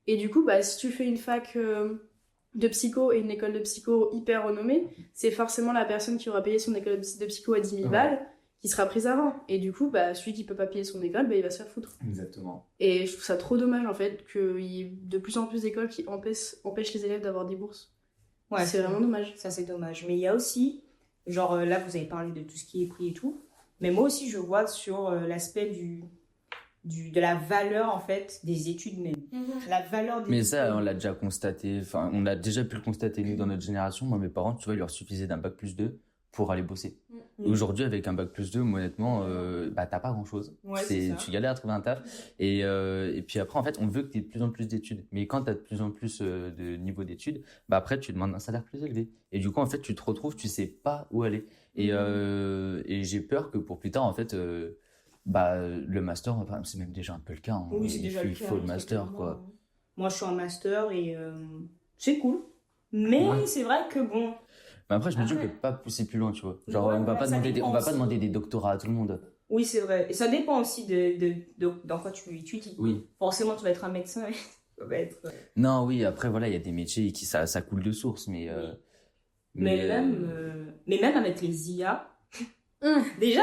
Et du coup, si tu fais une fac de psycho et une école de psycho hyper renommée, c'est forcément la personne qui aura payé son école de psycho à 10 000 balles qui sera prise avant. Et du coup, celui qui peut pas payer son école, il va se faire foutre. Exactement. Et je trouve ça trop dommage, en fait, qu'il y ait de plus en plus d'écoles qui empêchent les élèves d'avoir des bourses. Ouais, c'est vraiment dommage. Ça, c'est dommage. Mais il y a aussi, genre là, vous avez parlé de tout ce qui est prix et tout, mais moi aussi, je vois sur l'aspect de la valeur, en fait, des études même. La valeur des études. Mais ça, on l'a déjà constaté, enfin, on a déjà pu le constater, nous, dans notre génération. Moi, mes parents, tu vois, il leur suffisait d'un bac plus 2 pour aller bosser. Aujourd'hui, avec un bac plus 2, honnêtement, t'as pas grand-chose. Tu galères à trouver un taf. Et puis après, en fait, on veut que tu aies de plus en plus d'études. Mais quand tu as de plus en plus de niveau d'études, après, tu demandes un salaire plus élevé. Et du coup, en fait, tu te retrouves, tu sais pas où aller. Et j'ai peur que pour plus tard, en fait, le master, c'est même déjà un peu le cas. Oui, c'est déjà le cas. Il faut le master, quoi. Moi, je suis en master et c'est cool. Mais c'est vrai que bon... Mais après, je me dis qu'on peut pas pousser plus loin, tu vois. Genre, on va pas demander des doctorats à tout le monde. Oui, c'est vrai. Et ça dépend aussi dans quoi tu étudies. Oui. Forcément, tu vas être un médecin. Non, oui, après, voilà, il y a des métiers qui ça coule de source, mais... Mais même avec les IA, déjà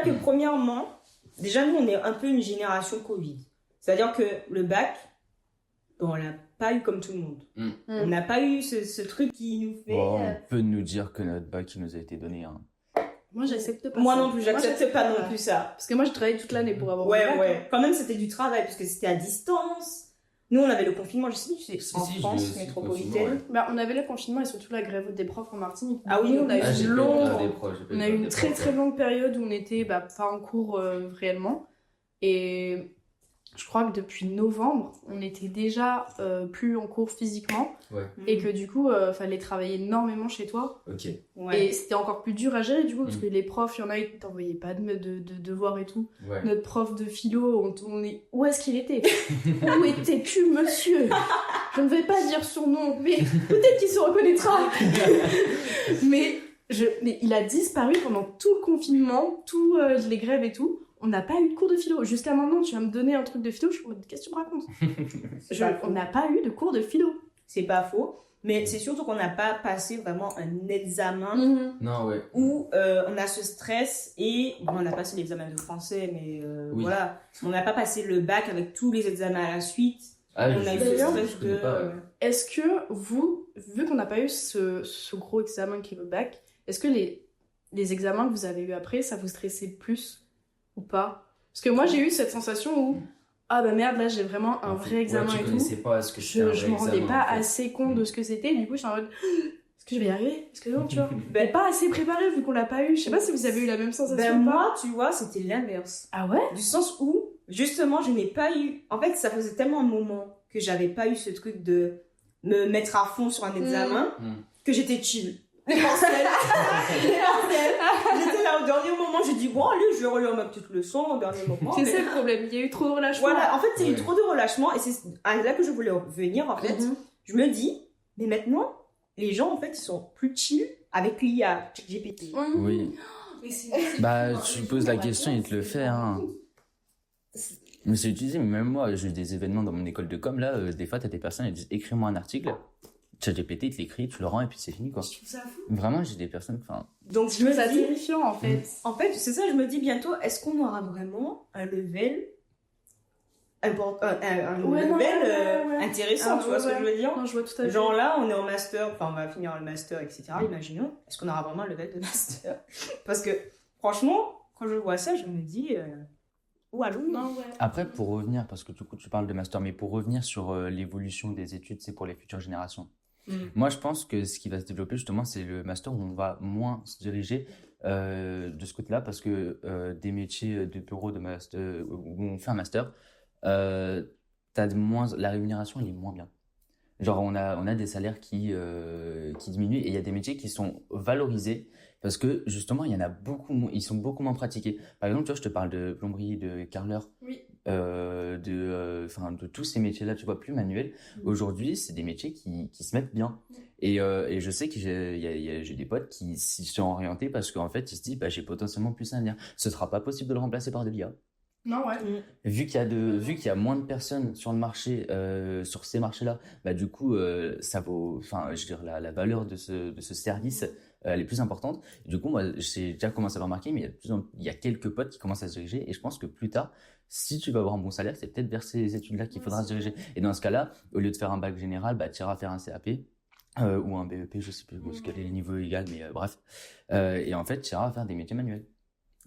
que premièrement, déjà nous on est un peu une génération Covid. C'est-à-dire que le bac, on l'a pas eu comme tout le monde. On n'a pas eu ce truc qui nous fait... on peut nous dire que notre bac il nous a été donné. Hein. Moi, j'accepte pas Moi ça. non plus, j'accepte pas non plus ça. Parce que moi, j'ai travaillé toute l'année pour avoir mon bac. Ouais. Quand même, c'était du travail, parce que c'était à distance. Nous, on avait le confinement, je sais pas si c'est en France métropolitaine. Bah, on avait le confinement et surtout la grève des profs en Martinique. Ah oui, on a eu une très très longue période où on était pas en cours réellement. Et je crois que depuis novembre, on était déjà plus en cours physiquement. Ouais. Et que du coup, fallait travailler énormément chez toi. Ok. Ouais. Et c'était encore plus dur à gérer du coup, parce que les profs, il y en a, ils t'envoyaient pas de devoirs et tout. Ouais. Notre prof de philo, on est... Où est-ce qu'il était? Où était-tu, monsieur? Je ne vais pas dire son nom, mais peut-être qu'il se reconnaîtra. mais il a disparu pendant tout le confinement, tous les grèves et tout. On n'a pas eu de cours de philo. Jusqu'à maintenant, tu vas me donner un truc de philo, je me dis, qu'est-ce que tu me racontes? On n'a pas eu de cours de philo. C'est pas faux. Mais c'est surtout qu'on n'a pas passé vraiment un examen où on a ce stress et on a passé l'examen de français, mais voilà. On n'a pas passé le bac avec tous les examens à la suite. On a eu ce stress de... Est-ce que vous, vu qu'on n'a pas eu ce gros examen qui est le bac, est-ce que les examens que vous avez eu après, ça vous stressait plus ou pas? Parce que moi, j'ai eu cette sensation où ah bah merde, là j'ai vraiment un vrai examen et tout. Pas ce que je me rendais pas assez compte de ce que c'était. Du coup, je suis en mode est-ce que je vais y arriver? Est-ce que non, tu vois? Pas assez préparé vu qu'on l'a pas eu. Je sais pas si vous avez eu la même sensation ou pas. Moi, tu vois, c'était l'inverse. Ah ouais? Du sens où, justement, je n'ai pas eu... En fait, ça faisait tellement un moment que j'avais pas eu ce truc de me mettre à fond sur un examen que j'étais chill. J'étais là au dernier moment, j'ai dit bon allez, je vais relire ma petite leçon au dernier moment. C'est ça le problème, il y a eu trop de relâchement. Voilà, en fait il y a eu trop de relâchement et c'est là que je voulais revenir en fait. Je me dis, mais maintenant les gens en fait ils sont plus chill avec l'IA, GPT. Oui. Bah tu poses la question, il te le fait. Hein. Mais c'est utilisé, mais même moi j'ai eu des événements dans mon école de com là, des fois t'as des personnes qui disent écris-moi un article. ChatGPT, il te l'écrit, tu le rends et puis c'est fini quoi. Je trouve ça fou. Vraiment, j'ai des personnes. Donc je me dis terrifiant en fait. En fait, c'est ça, je me dis bientôt, est-ce qu'on aura vraiment un level intéressant, tu vois ce que je veux dire? Non, je vois tout à fait. Genre là, on est en master, enfin on va finir le master, etc. Imaginons, est-ce qu'on aura vraiment un level de master? Parce que franchement, quand je vois ça, je me dis. Après, pour revenir, parce que du coup tu parles de master, mais pour revenir sur l'évolution des études, c'est pour les futures générations. Moi, je pense que ce qui va se développer justement, c'est le master où on va moins se diriger de ce côté-là, parce que des métiers de bureau, de master, où on fait un master, la rémunération elle est moins bien. Genre, on a des salaires qui diminuent et il y a des métiers qui sont valorisés parce que justement, il y en a beaucoup, ils sont beaucoup moins pratiqués. Par exemple, tu vois, je te parle de plomberie, de carreleur, de tous ces métiers-là, tu vois, plus manuels. Aujourd'hui, c'est des métiers qui se mettent bien. Et je sais que j'ai des potes qui s'y sont orientés parce qu'en fait, ils se disent, bah, j'ai potentiellement plus à venir. Ce sera pas possible de le remplacer par de l'IA. Non, ouais. Vu qu'il y a moins de personnes sur le marché, sur ces marchés-là, bah du coup, ça vaut, enfin, je veux dire, la valeur de ce service, elle est plus importante. Et du coup, moi, j'ai déjà commencé à le remarquer, mais il y a quelques potes qui commencent à se diriger, et je pense que plus tard, si tu vas avoir un bon salaire, c'est peut-être vers ces études-là qu'il faudra se diriger. Et dans ce cas-là, au lieu de faire un bac général, bah, tu iras faire un CAP. Ou un BEP, je sais plus quel est le niveau égal, mais bref. Et en fait, tu iras faire des métiers manuels.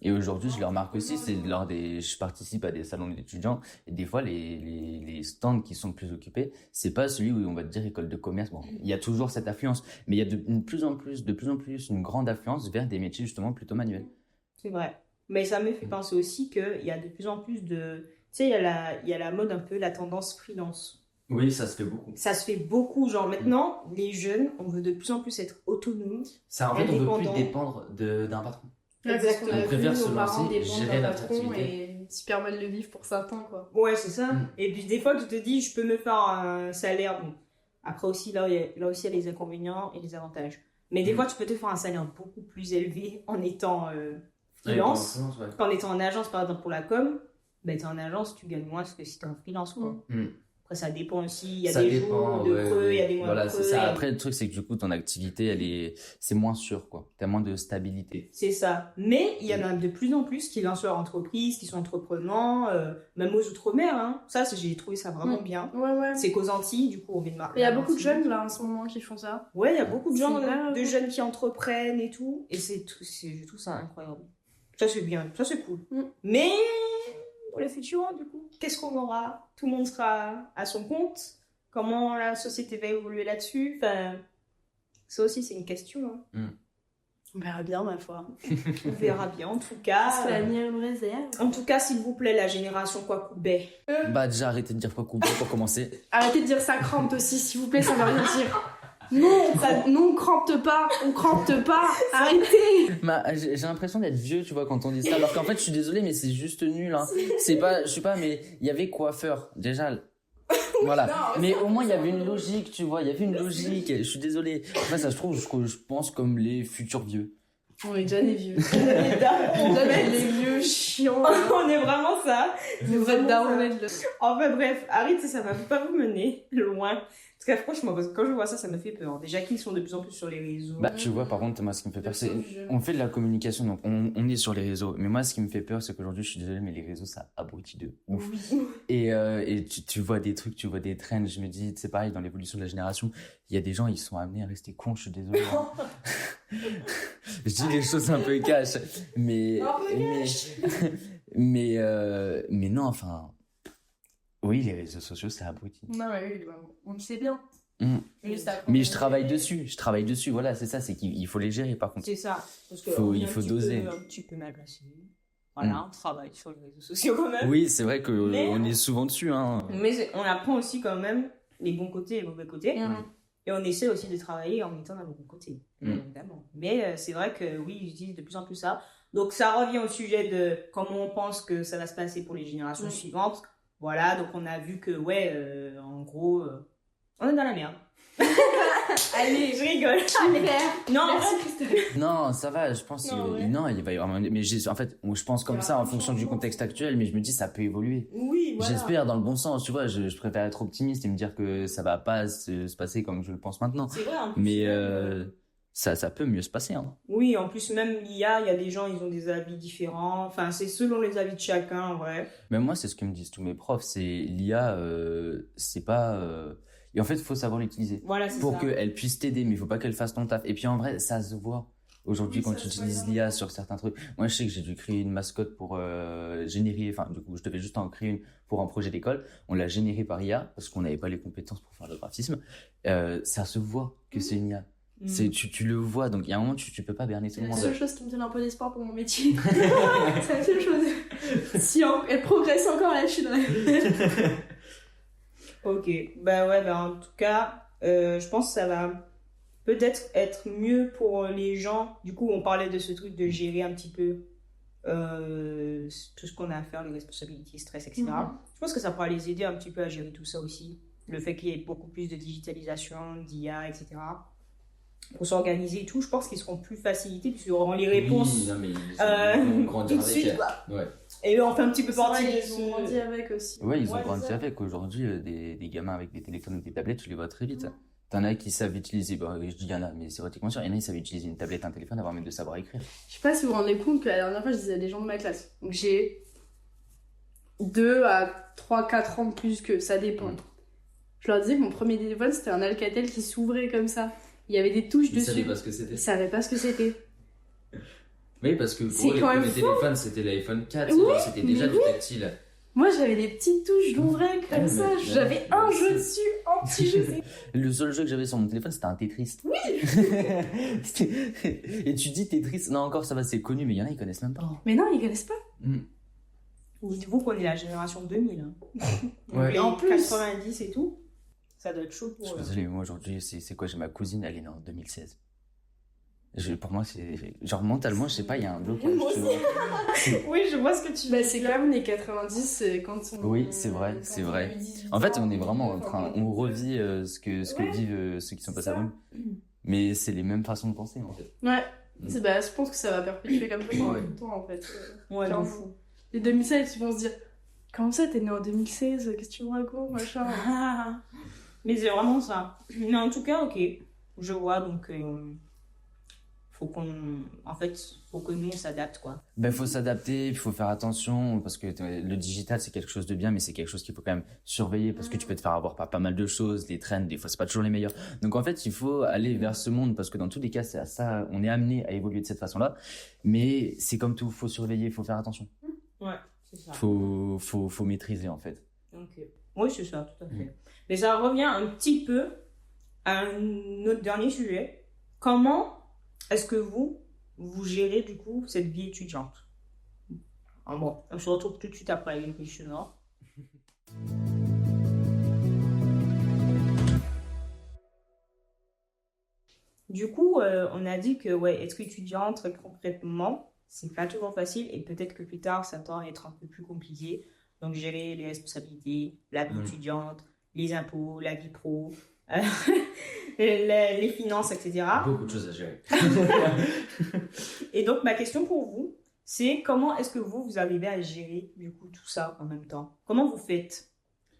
Et aujourd'hui, je le remarque aussi, je participe à des salons d'étudiants, et des fois, les stands qui sont plus occupés, c'est pas celui où on va te dire école de commerce. Bon, il y a toujours cette affluence, mais il y a de plus en plus une grande affluence vers des métiers justement plutôt manuels. C'est vrai. Mais ça me fait penser aussi qu'il y a de plus en plus de... Tu sais, il y a la mode un peu, la tendance freelance. Oui, ça se fait beaucoup. Ça se fait beaucoup. Genre maintenant, les jeunes, on veut de plus en plus être autonomes. Ça, en fait, on veut plus dépendre d'un patron. Exactement. On préfère se lancer et gérer notre activité. Et super mal le vivre pour certains, quoi. Ouais, c'est ça. Et puis des fois, tu te dis, je peux me faire un salaire. Bon. Après aussi, là aussi, il y a les inconvénients et les avantages. Mais des fois, tu peux te faire un salaire beaucoup plus élevé en étant freelance. Qu'en étant en agence, par exemple, pour la com, ben, t'es en agence, tu gagnes moins que si t'es en freelance, quoi. Après, Après, ça dépend aussi. Il y a des jours de creux, il y a des mois de creux. C'est ça. Après, le truc, c'est que du coup, ton activité, c'est moins sûr, quoi. T'as moins de stabilité. C'est ça. Mais il y en a de plus en plus qui lancent leur entreprise, qui sont entreprenants, même aux Outre-mer. Hein. Ça, j'ai trouvé ça vraiment bien. Ouais. C'est qu'aux Antilles, du coup, on vient de marquer. Il y a beaucoup de jeunes, là, en ce moment, qui font ça. Ouais, il y a beaucoup de gens, de jeunes qui entreprennent et tout. Et je trouve ça incroyable. Ça, c'est bien. Ça, c'est cool. Mais pour le futur, du coup, qu'est-ce qu'on aura? Tout le monde sera à son compte. Comment la société va évoluer là-dessus? Enfin, ça aussi, c'est une question. Hein. On verra bien, ma foi. On verra bien, en tout cas. C'est l'avenir nous réserve. En tout cas, s'il vous plaît, la génération Kwakubé. Bah, déjà, arrêtez de dire Kwakubé pour commencer. Arrêtez de dire ça crampte aussi, s'il vous plaît, ça veut rien dire. Non, on crampte pas, arrêtez. Bah, j'ai l'impression d'être vieux, tu vois, quand on dit ça. Alors qu'en fait, je suis désolé, mais c'est juste nul. Hein. C'est pas, je sais pas, mais il y avait coiffeur, déjà. Voilà. Non, mais au moins, il y avait une logique, tu vois, il y avait une logique. Je suis désolé. Après, ça se trouve, je pense comme les futurs vieux. On est déjà des vieux. On est les vieux chiants. On est vraiment ça. C'est vrai d'arronner. Enfin bref, arrêtez, ça va pas vous mener loin. Parce que franchement, parce que quand je vois ça, ça me fait peur. Déjà qu'ils sont de plus en plus sur les réseaux. Bah, tu vois, par contre, moi, ce qui me fait peur, c'est on fait de la communication, donc on est sur les réseaux. Mais moi, ce qui me fait peur, c'est qu'aujourd'hui, je suis désolé, mais les réseaux, ça abrutit de ouf. Oui. Et tu vois des trucs, tu vois des trends. Je me dis, c'est pareil, dans l'évolution de la génération, il y a des gens, ils sont amenés à rester cons, je suis désolé. Je dis les choses un peu cash. Mais non, enfin. Oui, les réseaux sociaux, ça abrutit. Non, mais oui, on le sait bien. Mais je travaille dessus, voilà, c'est ça, c'est qu'il faut les gérer par contre. C'est ça. Parce que il faut doser. Un petit peu mal placé. Voilà, on travaille sur les réseaux sociaux quand même. Oui, c'est vrai qu'on est souvent dessus. Hein. Mais on apprend aussi quand même les bons côtés et les mauvais côtés. Et on essaie aussi de travailler en étant dans le bon côté, évidemment. Mais c'est vrai que oui, ils utilisent de plus en plus ça. Donc ça revient au sujet de comment on pense que ça va se passer pour les générations suivantes. Voilà, donc on a vu que, en gros, on est dans la merde. Allez, je rigole. Non, merci Christelle. Non, ça va, je pense non, il va y avoir... Mais en fait, je pense comme ça en fonction du contexte actuel, mais je me dis ça peut évoluer. Oui, voilà. J'espère dans le bon sens, tu vois, je préfère être optimiste et me dire que ça va pas se passer comme je le pense maintenant. C'est vrai, en plus. Mais ça peut mieux se passer. Hein. Oui, en plus, même l'IA, il y a des gens, ils ont des avis différents. Enfin, c'est selon les avis de chacun, en vrai. Mais moi, c'est ce que me disent tous mes profs, c'est l'IA, c'est pas... Et en fait, il faut savoir l'utiliser. Voilà, c'est pour ça. qu'elle puisse t'aider, mais il faut pas qu'elle fasse ton taf. Et puis en vrai, ça se voit. Aujourd'hui, quand tu utilises l'IA sur certains trucs. Moi, je sais que j'ai dû créer une mascotte pour générer... Enfin, du coup, je devais juste en créer une pour un projet d'école. On l'a générée par IA, parce qu'on n'avait pas les compétences pour faire le graphisme. Ça se voit que c'est une IA. Tu le vois, donc il y a un moment tu peux pas berner tout le monde. C'est la seule chose qui me donne un peu d'espoir pour mon métier. C'est la seule chose. Si elle progresse encore là, je suis dans la... Ok, en tout cas, je pense que ça va peut-être être mieux pour les gens. Du coup, on parlait de ce truc de gérer un petit peu tout ce qu'on a à faire, les responsabilités, stress, etc. Je pense que ça pourra les aider un petit peu à gérer tout ça aussi. Le fait qu'il y ait beaucoup plus de digitalisation, d'IA, etc. Pour s'organiser et tout, je pense qu'ils seront plus facilités puisqu'ils auront les réponses tout de suite. Ouais. Et on fait un petit peu partie ils ont grandi avec aussi. Ouais, ils ont grandi avec. Aujourd'hui, des gamins avec des téléphones ou des tablettes, tu les vois très vite. T'en as qui savent utiliser, je dis il y en a, mais c'est pratiquement sûr, il y en a qui savent utiliser une tablette, un téléphone, avant même de savoir écrire. Je sais pas si vous vous rendez compte que la dernière fois, je disais à des gens de ma classe. Donc j'ai 2 à 3-4 ans de plus que ça dépend. Je leur disais que mon premier téléphone, c'était un Alcatel qui s'ouvrait comme ça. Il y avait des touches dessus. Ils savaient pas ce que c'était. Ils savaient pas ce que c'était. Oui, parce que pour les premiers téléphones, c'était l'iPhone 4, c'était déjà du tactile. Moi, j'avais des petites touches d'ouvrac comme ça. J'avais un jeu dessus, un petit jeu. Le seul jeu que j'avais sur mon téléphone, c'était un Tetris. Oui. Et tu dis Tetris, non encore ça va, c'est connu, mais il y en a, ils connaissent même pas. Mais non, ils connaissent pas. Dites-vous qu'on est la génération 2000. Hein. Ouais. Et en plus 90 et tout, ça doit être chaud pour... Je suis désolé, moi aujourd'hui, c'est quoi, j'ai ma cousine, elle est née en 2016. Pour moi, c'est genre mentalement, je sais pas, il y a un blocage. Oui, je vois ce que tu veux. C'est comme les 90 quand on... Oui, c'est vrai. En fait, on est vraiment on revit ce que vivent ceux qui sont passés avant nous. Mais c'est les mêmes façons de penser, en fait. Ouais. Je pense que ça va perpétuer comme ça tout le temps, en fait. Ouais, les 2016, ils vont se dire Comment ça, t'es né en 2016? Qu'est-ce que tu me racontes, machin? Mais c'est vraiment ça. Mais en tout cas, ok, je vois, donc faut que nous on s'adapte, quoi. Ben, faut s'adapter, il faut faire attention, parce que le digital, c'est quelque chose de bien, mais c'est quelque chose qu'il faut quand même surveiller, parce que tu peux te faire avoir par pas mal de choses, les trends, des fois, c'est pas toujours les meilleurs. Donc, en fait, il faut aller vers ce monde, parce que dans tous les cas, c'est à ça, on est amené à évoluer de cette façon-là. Mais c'est comme tout, faut surveiller, faut faire attention. Ouais, c'est ça. Faut maîtriser, en fait. Ok. Oui, c'est ça, tout à fait. Mais ça revient un petit peu à notre dernier sujet. Comment est-ce que vous gérez du coup cette vie étudiante? Bon, on se retrouve tout de suite après une question sonore. Du coup, on a dit que être étudiante très concrètement, c'est pas toujours facile et peut-être que plus tard ça tend à être un peu plus compliqué. Donc gérer les responsabilités, la vie étudiante, les impôts, la vie pro, les finances, etc. Beaucoup de choses à gérer. Et donc ma question pour vous, c'est comment est-ce que vous arrivez à gérer du coup tout ça en même temps? Comment vous faites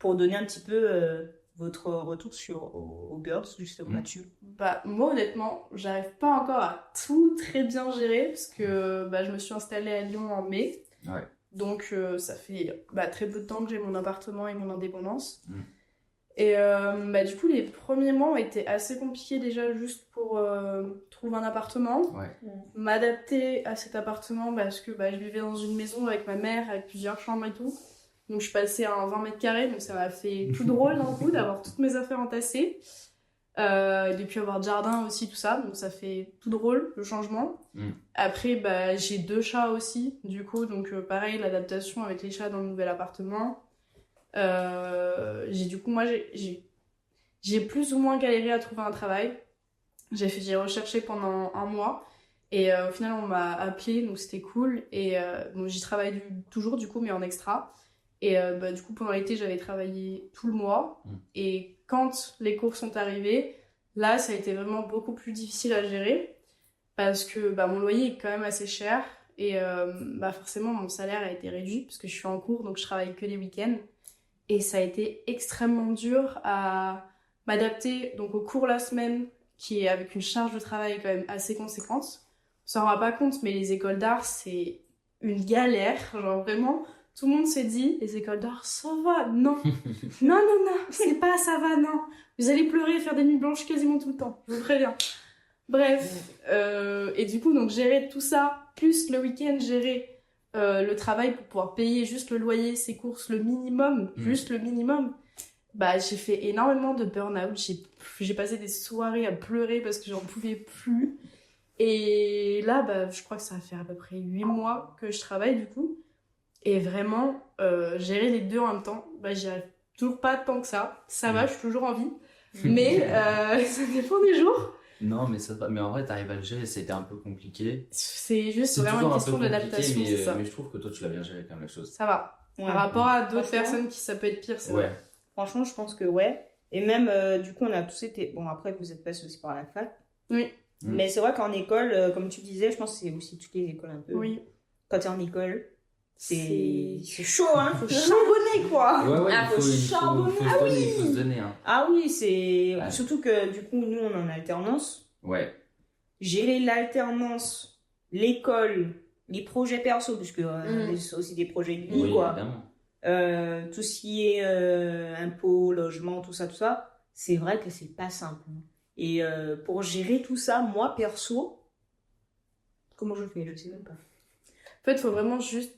pour donner un petit peu votre retour aux girls, justement là-dessus? Bah, moi, honnêtement, j'arrive pas encore à tout très bien gérer parce que je me suis installée à Lyon en mai. Ouais. Donc, ça fait très peu de temps que j'ai mon appartement et mon indépendance. Et du coup, les premiers mois ont été assez compliqués déjà juste pour trouver un appartement. Ouais. M'adapter à cet appartement parce que je vivais dans une maison avec ma mère, avec plusieurs chambres et tout. Donc, je suis passée à un 20 mètres carrés, donc ça m'a fait tout drôle d'un coup d'avoir toutes mes affaires entassées. Et puis avoir de jardin aussi, tout ça. Donc, ça fait tout drôle, le changement. Après, j'ai 2 chats aussi, du coup. Donc, pareil, l'adaptation avec les chats dans le nouvel appartement. J'ai plus ou moins galéré à trouver un travail. J'ai recherché pendant 1 mois. Et au final, on m'a appelé, donc c'était cool. Et j'y travaille toujours, du coup, mais en extra. Et du coup, pendant l'été, j'avais travaillé tout le mois. Et quand les cours sont arrivés, là, ça a été vraiment beaucoup plus difficile à gérer. Parce que mon loyer est quand même assez cher. Et forcément, mon salaire a été réduit parce que je suis en cours, donc je travaille que les week-ends. Et ça a été extrêmement dur à m'adapter donc, au cours la semaine, qui est avec une charge de travail quand même assez conséquente. On s'en rend pas compte, mais les écoles d'art, c'est une galère. Genre vraiment... Tout le monde s'est dit, les écoles d'art, ça va, non. non, c'est pas ça va, non. Vous allez pleurer et faire des nuits blanches quasiment tout le temps, je vous préviens. Bref, et du coup, donc gérer tout ça, plus le week-end, gérer le travail pour pouvoir payer juste le loyer, ses courses, le minimum, juste le minimum. J'ai fait énormément de burn-out, j'ai passé des soirées à pleurer parce que j'en pouvais plus. Et là, je crois que ça va faire à peu près 8 mois que je travaille du coup. Et vraiment, gérer les deux en même temps, j'y arrive toujours pas tant que ça. Ça va, je suis toujours en vie. Mais ça dépend des jours. Non, mais en vrai, t'arrives à le gérer, c'était un peu compliqué. C'est juste vraiment une question d'adaptation, c'est ça. Mais je trouve que toi, tu l'as bien géré quand même, la chose. Ça va. Ouais. Par rapport à d'autres personnes qui ça peut être pire, c'est vrai. Franchement, je pense que ouais. Et même, du coup, on a tous été... Bon, après, vous êtes passés aussi par la fac. Oui. Mais c'est vrai qu'en école, comme tu disais, je pense que c'est aussi toutes les écoles un peu. Oui. Quand t'es en école... C'est chaud, hein, faut charbonner, quoi. Ouais, faut charbonner. Il faut se donner, hein. Ah oui, c'est... Ouais. Surtout que, du coup, nous, on est en alternance. Ouais. Gérer l'alternance, l'école, les projets perso, puisque c'est aussi des projets de vie, quoi. Évidemment. Tout ce qui est impôts, logement, tout ça, c'est vrai que c'est pas simple. Et pour gérer tout ça, moi, perso, comment je fais? Je sais même pas. En fait, il faut vraiment juste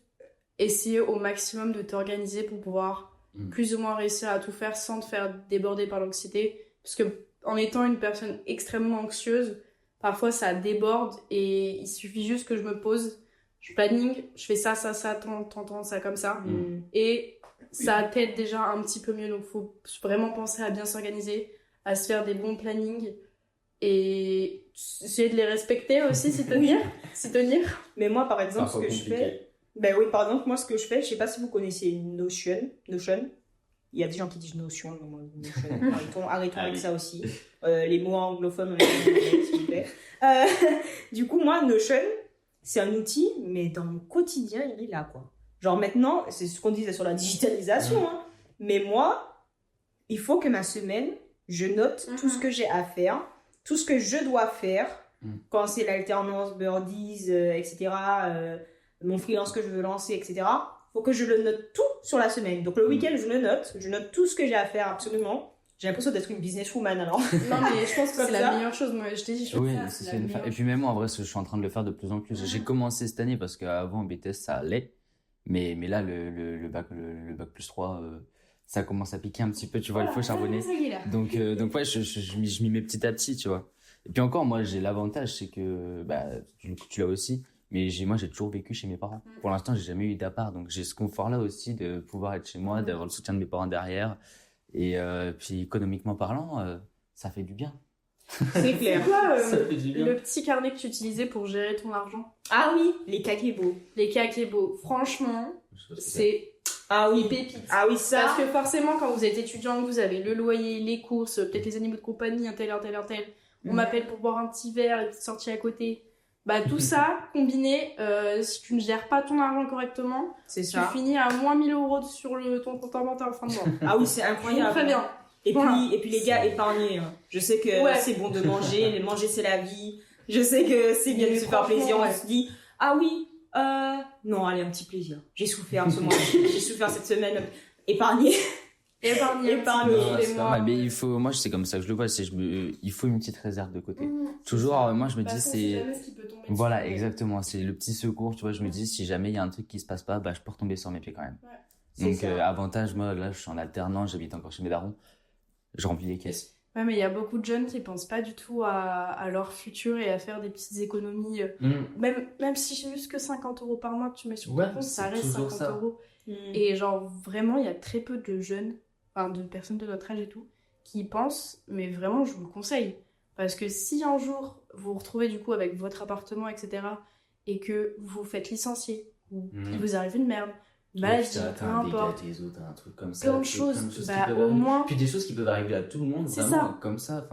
essayer au maximum de t'organiser pour pouvoir plus ou moins réussir à tout faire sans te faire déborder par l'anxiété. Parce que en étant une personne extrêmement anxieuse, parfois ça déborde et il suffit juste que je me pose, je planning, je fais ça, tant, ça comme ça. Et ça t'aide déjà un petit peu mieux. Donc il faut vraiment penser à bien s'organiser, à se faire des bons plannings et essayer de les respecter aussi, s'y tenir. Mais moi, par exemple, ce que je fais... par exemple, moi, ce que je fais, je sais pas si vous connaissez Notion. Il y a des gens qui disent Notion, mais moi, Notion. Arrêtons avec ça aussi. Les mots anglophones, s'il vous plaît. Du coup, moi, Notion, c'est un outil, mais dans mon quotidien, il est là, quoi. Genre maintenant, c'est ce qu'on disait sur la digitalisation, hein, mais moi, il faut que ma semaine, je note tout ce que j'ai à faire, tout ce que je dois faire, quand c'est l'alternance, Birdies, etc., mon freelance que je veux lancer, etc., faut que je le note tout sur la semaine. Donc le week-end, je note tout ce que j'ai à faire absolument. J'ai l'impression d'être une businesswoman alors. Non, mais je pense que c'est la meilleure chose. Moi, je t'ai dit, je oui, faire, c'est la meilleure Et puis même moi, en vrai, je suis en train de le faire de plus en plus. J'ai commencé cette année parce qu'avant, en BTS, ça allait. Mais là, le bac plus 3, ça commence à piquer un petit peu, tu vois, il faut charbonner. Donc ouais, je m'y mets petit à petit, tu vois. Et puis encore, moi, j'ai l'avantage, c'est que, tu l'as aussi, mais moi, j'ai toujours vécu chez mes parents. Pour l'instant, j'ai jamais eu d'appart, donc j'ai ce confort-là aussi de pouvoir être chez moi, d'avoir le soutien de mes parents derrière. Et puis, économiquement parlant, ça fait du bien. C'est clair. C'est quoi le petit carnet que tu utilisais pour gérer ton argent? Ah oui, les kakebo. Les kakebo. Franchement, c'est pépite. Ah oui, ça. Parce que forcément, quand vous êtes étudiant, vous avez le loyer, les courses, peut-être les animaux de compagnie, un tel. On m'appelle pour boire un petit verre, les petites sorties à côté. Tout ça, combiné, si tu ne gères pas ton argent correctement, tu finis à moins 1000 € sur ton compte en banque en fin de mois. Ah oui, c'est incroyable. Très bien. Et puis les gars, épargnez. Hein. Je sais que c'est bon de manger, manger c'est la vie. Je sais que c'est bien de se faire plaisir. On se dit, ah oui, non, allez, un petit plaisir. J'ai souffert ce mois-ci, j'ai souffert cette semaine. Épargnez. Mais moi, c'est comme ça que je le vois, il faut une petite réserve de côté. Toujours, moi, je me dis, c'est. Voilà, exactement. C'est le petit secours, tu vois. Je me dis, si jamais il y a un truc qui se passe pas, je peux retomber sur mes pieds quand même. Ouais. Donc, avantage, moi, là, je suis en alternance, j'habite encore chez mes darons. Je remplis les caisses. Ouais, mais il y a beaucoup de jeunes qui pensent pas du tout à leur futur et à faire des petites économies. Même si c'est juste que 50 € par mois que tu mets sur ton compte, ça reste 50 €. Et genre, vraiment, il y a très peu de jeunes, de personnes de notre âge et tout, qui y pensent, mais vraiment, je vous le conseille. Parce que si un jour, vous vous retrouvez du coup avec votre appartement, etc., et que vous vous faites licencier, ou il vous arrive une merde, maladie, peu importe, un truc comme ça, plein de choses, au moins... Puis des choses qui peuvent arriver à tout le monde, vraiment, ça. Comme ça,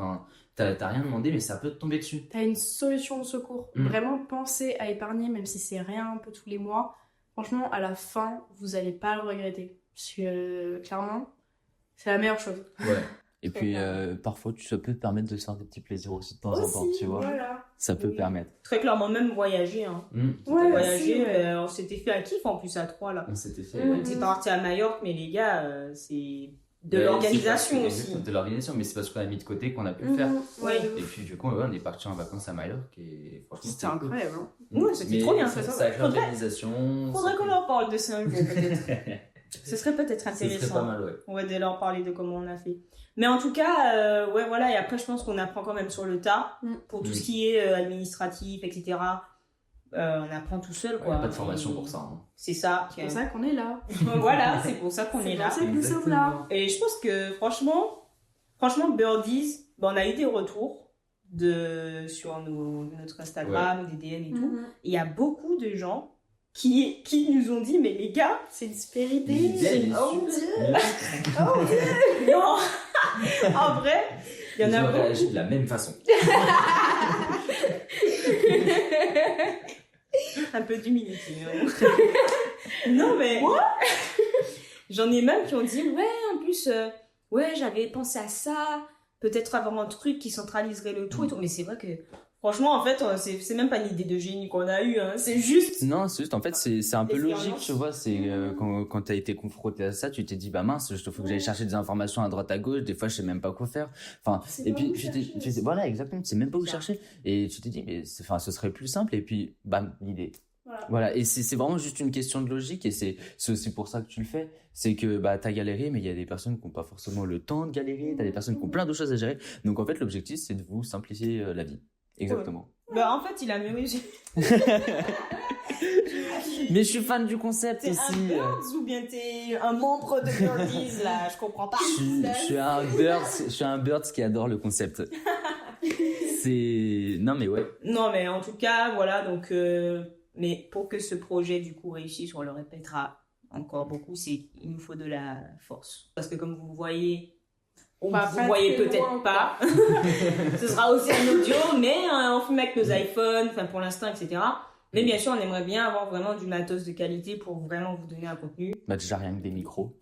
t'as rien demandé, mais ça peut te tomber dessus. T'as une solution de secours. Vraiment, pensez à épargner, même si c'est rien, un peu tous les mois. Franchement, à la fin, vous allez pas le regretter. Parce que, clairement, c'est la meilleure chose. Ouais. Et puis, parfois, ça peut te permettre de se faire des petits plaisirs aussi de temps en temps, tu vois. Voilà. Ça peut permettre. Très clairement, même voyager. Hein. Voyager, on s'était fait un kiff en plus à 3 là. On s'était fait. On était parti à Majorque, mais les gars, c'est de l'organisation aussi. De l'organisation, mais c'est parce qu'on a mis de côté qu'on a pu le faire. Et puis, du coup, on est parti en vacances à Majorque et franchement, c'était incroyable. Ouais, c'était trop bien. Ça avec l'organisation. Faudrait qu'on leur parle de ça un jour, peut-être. Ce serait peut-être intéressant. Ce serait pas mal, ouais. On va leur parler de comment on a fait. Mais en tout cas, voilà. Et après, je pense qu'on apprend quand même sur le tas. Pour tout ce qui est administratif, etc. On apprend tout seul, quoi. Il n'y a pas de formation pour ça. Hein. C'est ça. C'est pour ça qu'on est là. Voilà, c'est pour ça qu'on est là. C'est pour ça que nous sommes là. Et je pense que, franchement, Birdies, on a eu des retours sur notre Instagram, des DM et tout. Il y a beaucoup de gens qui nous ont dit, mais les gars, c'est une super idée. Oh mon Dieu. Non. En vrai, il y en a beaucoup. Réagi de la même façon. Un peu d'humilité. Non, mais j'en ai même qui ont dit, en plus, j'avais pensé à ça, peut-être avoir un truc qui centraliserait le tout et tout. Mais c'est vrai que, franchement, en fait, c'est même pas une idée de génie qu'on a eue, hein. C'est juste. Non, c'est juste, en fait, c'est un peu logique, tu vois. C'est quand t'as été confronté à ça, tu t'es dit, mince, il faut que j'aille chercher des informations à droite à gauche. Des fois, je sais même pas quoi faire. Et puis, voilà, exactement, tu sais même pas où chercher. Et tu t'es dit, mais ce serait plus simple. Et puis, bam, l'idée. Voilà. Et c'est vraiment juste une question de logique. Et c'est aussi pour ça que tu le fais. C'est que, t'as galéré, mais il y a des personnes qui n'ont pas forcément le temps de galérer. T'as des personnes qui ont plein de choses à gérer. Donc, en fait, l'objectif, c'est de vous simplifier la vie. Exactement. En fait, il a même réussi. Mais je suis fan du concept aussi. T'es un Birds ou bien t'es un membre de Birdies, là? Je comprends pas. Je suis un Birds qui adore le concept. Non, mais ouais. Non, mais en tout cas, voilà. Donc, mais pour que ce projet, du coup, réussisse, on le répétera encore beaucoup, il nous faut de la force. Parce que comme vous voyez... Vous voyez peut-être pas. Ce sera aussi un audio, mais on filme avec nos iPhones, pour l'instant, etc. Mais bien sûr, on aimerait bien avoir vraiment du matos de qualité pour vraiment vous donner un contenu. Bah déjà rien que des micros.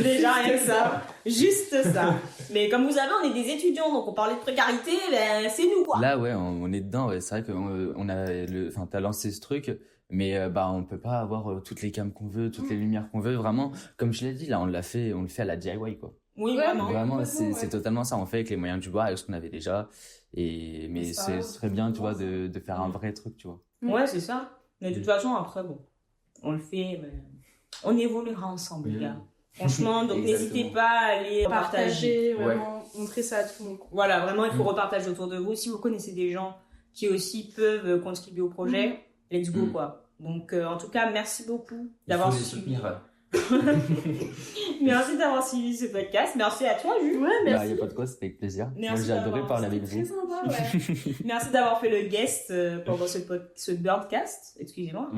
Déjà rien que ça. Juste ça. Mais comme vous savez, on est des étudiants, donc on parlait de précarité, ben c'est nous quoi. Là, ouais, on est dedans. Ouais. C'est vrai qu'on a t'as lancé ce truc, mais on peut pas avoir toutes les cams qu'on veut, toutes les lumières qu'on veut. Vraiment, comme je l'ai dit, là, on le fait à la DIY, quoi. Oui, vraiment. Vraiment, c'est totalement ça. On fait avec les moyens du bord, avec ce qu'on avait déjà. Mais ce serait bien, tu vois, de faire un vrai truc, tu vois. Ouais, c'est ça. Mais de toute façon, après, bon, on le fait, mais on évoluera ensemble, les gars. Franchement, donc n'hésitez pas à aller partager. Vraiment, montrer ça à tout le monde. Voilà, vraiment, il faut repartager autour de vous. Si vous connaissez des gens qui aussi peuvent contribuer au projet, let's go, quoi. Donc, en tout cas, merci beaucoup d'avoir suivi. Merci d'avoir suivi ce podcast. Merci à toi, Jules. Ouais, merci. Il n'y a pas de quoi, c'était avec plaisir. Merci. Moi, j'ai adoré parler avec vous. Très sympa, ouais. Merci d'avoir fait le guest pendant ce Birdcast. Excusez-moi.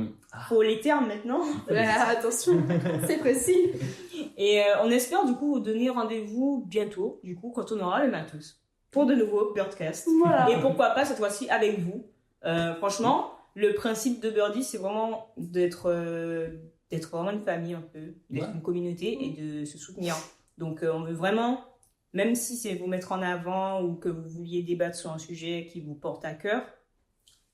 Faut les termes maintenant. Ouais, attention, c'est précis. Et on espère du coup vous donner rendez-vous bientôt, du coup, quand on aura le matos, pour de nouveaux Birdcasts. Voilà. Et pourquoi pas cette fois-ci avec vous. Franchement, le principe de Birdie, c'est vraiment d'être vraiment une famille un peu, d'être une communauté et de se soutenir. Donc on veut vraiment, même si c'est vous mettre en avant ou que vous vouliez débattre sur un sujet qui vous porte à cœur,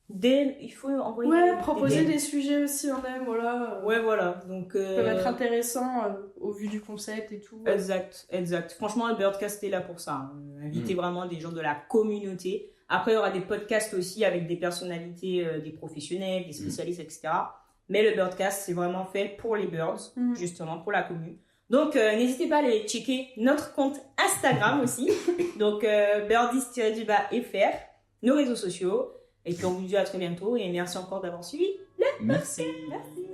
il faut envoyer proposer des sujets aussi en même, voilà. Ouais, voilà. Donc ça peut être intéressant au vu du concept et tout. Exact. Franchement, le Birdcast est là pour ça. Invitez vraiment des gens de la communauté. Après, il y aura des podcasts aussi avec des personnalités, des professionnels, des spécialistes, etc. Mais le Birdcast, c'est vraiment fait pour les birds, justement, pour la commune. Donc, n'hésitez pas à aller checker notre compte Instagram aussi. Donc, birdies-fr, nos réseaux sociaux. Et puis, on vous dit à très bientôt. Et merci encore d'avoir suivi. Merci. Merci.